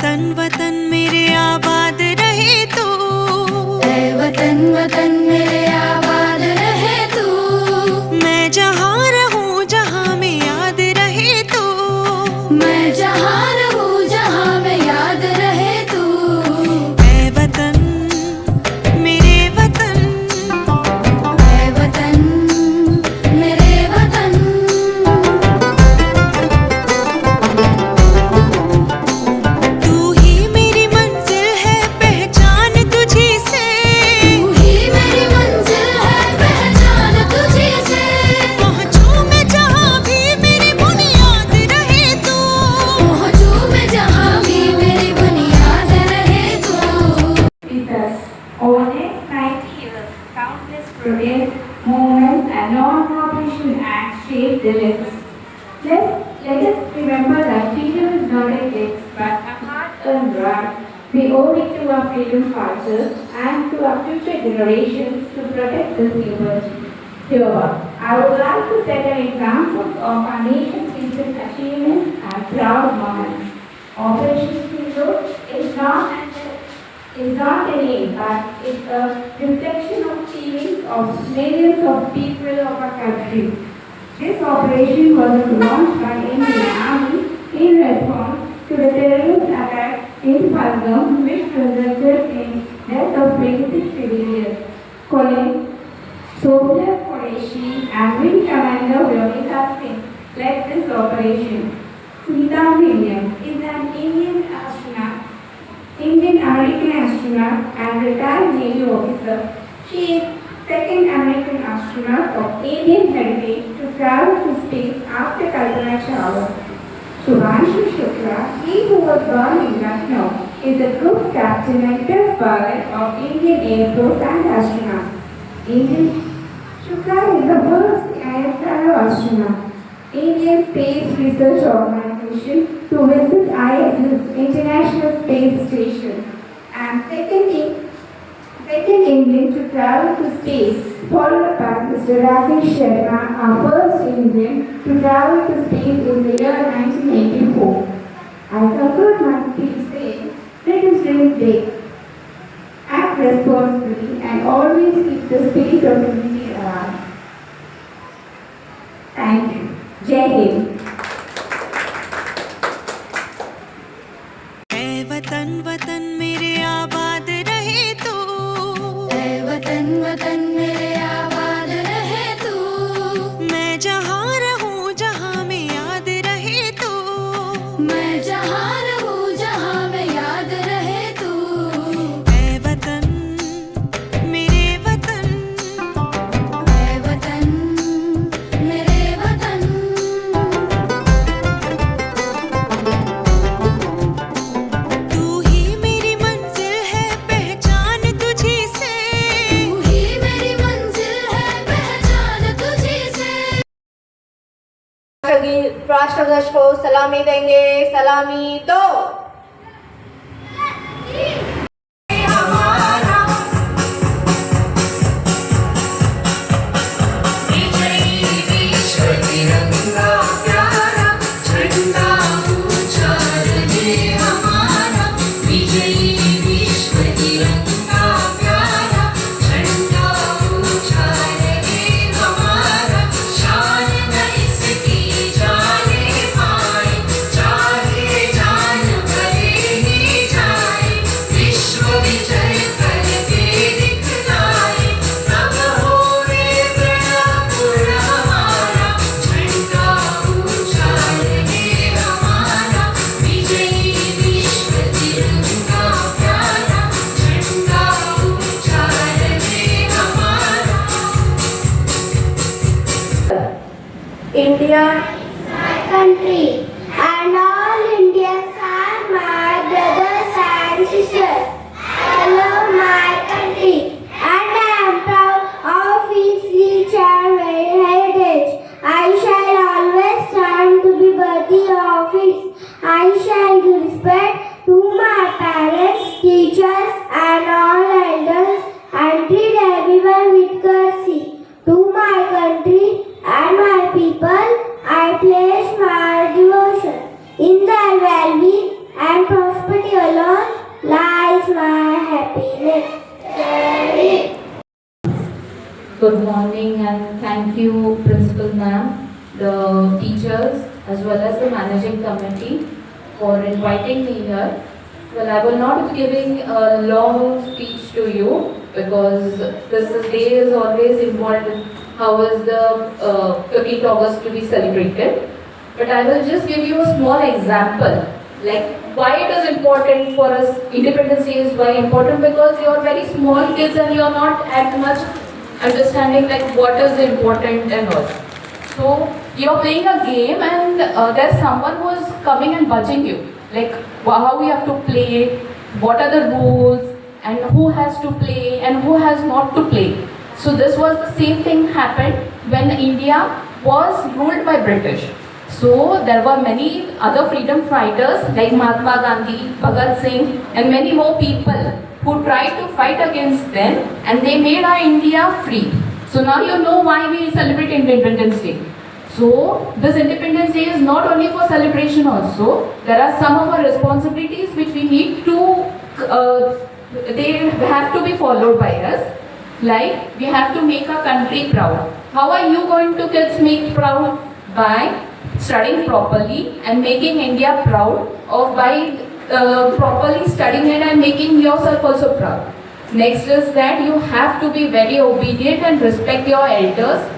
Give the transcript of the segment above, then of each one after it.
वतन वतन मेरे आबाद रहे तू, ऐ वतन वतन मेरे आबाद रहे तू। मैं जहाँ रहूँ जहाँ में याद रहे तू, मैं जहाँ रहूँ जहाँ में याद रहे तू। ऐ वतन मेरे वतन, ऐ वतन मेरे वतन। तू ही मेरी मंजिल है पहचान तुझी से, तू ही मेरी मंजिल है पहचान तुझी से। पहुँचूं मैं जहाँ भी मेरी बुनियाद रहे तू, पहुँचूं मैं जहाँ भी मेरी बुनियाद रहे तू। Over the next 90 years, countless protests, movements, and non-cooperation acts shaped the legacy. Let us remember that freedom is not a gift, but a hard-earned right. We owe it to our freedom fighters and to our future generations to protect this liberty. Here, I would like to set an example of our nation's recent achievements and proud moments. Operation Sindoor is not an aim, but it's a reflection of feelings of millions of people of our country. This operation was launched by Indian Army in response to the terrorist attack in Pahalgam, which resulted in death of 26 civilians. Colonel Sophia Qureshi and Wing Commander Yogita Singh led this operation. Sunita Williams is an Indian American astronaut and retired Navy officer. She is second American astronaut of Indian heritage to travel to space after Kalpana Chawla. Shubhanshu Shukla, he who was born in Lucknow, is a group captain and test pilot of Indian Air Force and astronaut. Shukla is the first ISRO astronaut. Indian Space Research Organization to visit ISS International Space Station, and second Indian to travel to space, followed by Mr. Rakesh Sharma, our first Indian to travel to space in the year 1984. I conclude my speech saying, let us dream big, act responsibly, and always keep the spirit of unity alive. Thank you. जय हिंद। ऐ वतन वतन मेरे आबाद रहे तू, ऐ वतन वतन मेरे आबाद रहे तू। मैं जहाँ रहूँ जहाँ में याद रहे तू, मैं जहाँ रहूँ जहाँ में याद रहे तू। ऐ वतन मेरे वतन, ऐ वतन मेरे वतन। तू ही मेरी मंजिल है पहचान तुझी से, तू ही मेरी मंजिल है पहचान तुझी से। राष्ट्रध्वज को सलामी देंगे। सलामी दो। India, country, and all Indians are my brothers and sisters. I love my country and I am proud of its rich and varied heritage. I shall always strive to be worthy of it. I shall give respect to my parents, teachers, and all elders, and treat everyone with courtesy. To my country and my people, I happiness. Jai Good morning and thank you Principal Ma'am, the teachers as well as the managing committee for inviting me here. Well, I will not be giving a long speech to you because this day is always involved in how is the 15th August to be celebrated. But I will just give you a small example, like why it is important for us. Independence Day is why important because you are very small kids and you are not at much understanding like what is important and all. So you are playing a game and there's someone who is coming and budging you, like how you have to play, what are the rules, and who has to play and who has not to play. So this was the same thing happened when India was ruled by British. So there were many other freedom fighters like Mahatma Gandhi, Bhagat Singh and many more people who tried to fight against them and they made our India free. So now you know why we celebrate Independence Day. So this Independence Day is not only for celebration also, there are some of our responsibilities which we need to, they have to be followed by us. Like we have to make our country proud. How are you going to kids make proud? By studying properly and making India proud, or by properly studying it and making yourself also proud. Next is that you have to be very obedient and respect your elders,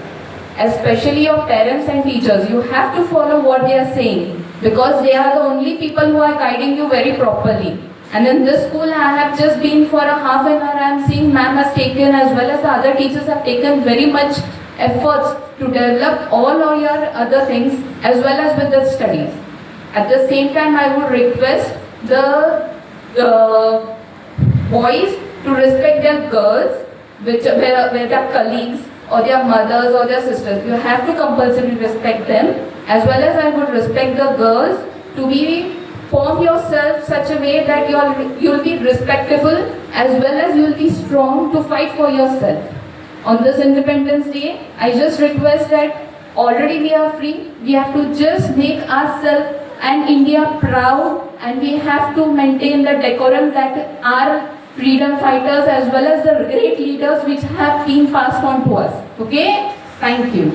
especially your parents and teachers. You have to follow what they are saying because they are the only people who are guiding you very properly. And in this school I have just been for a half an hour. I am seeing ma'am has taken as well as the other teachers have taken very much efforts to develop all of your other things as well as with the studies. At the same time I would request the boys to respect their girls, which were their colleagues or their mothers or their sisters. You have to compulsorily respect them, as well as I would respect the girls to be form yourself such a way that you'll be respectable as well as you'll be strong to fight for yourself. On this Independence Day, I just request that already we are free, we have to just make ourselves and India proud, and we have to maintain the decorum that our freedom fighters as well as the great leaders which have been passed on to us. Okay? Thank you.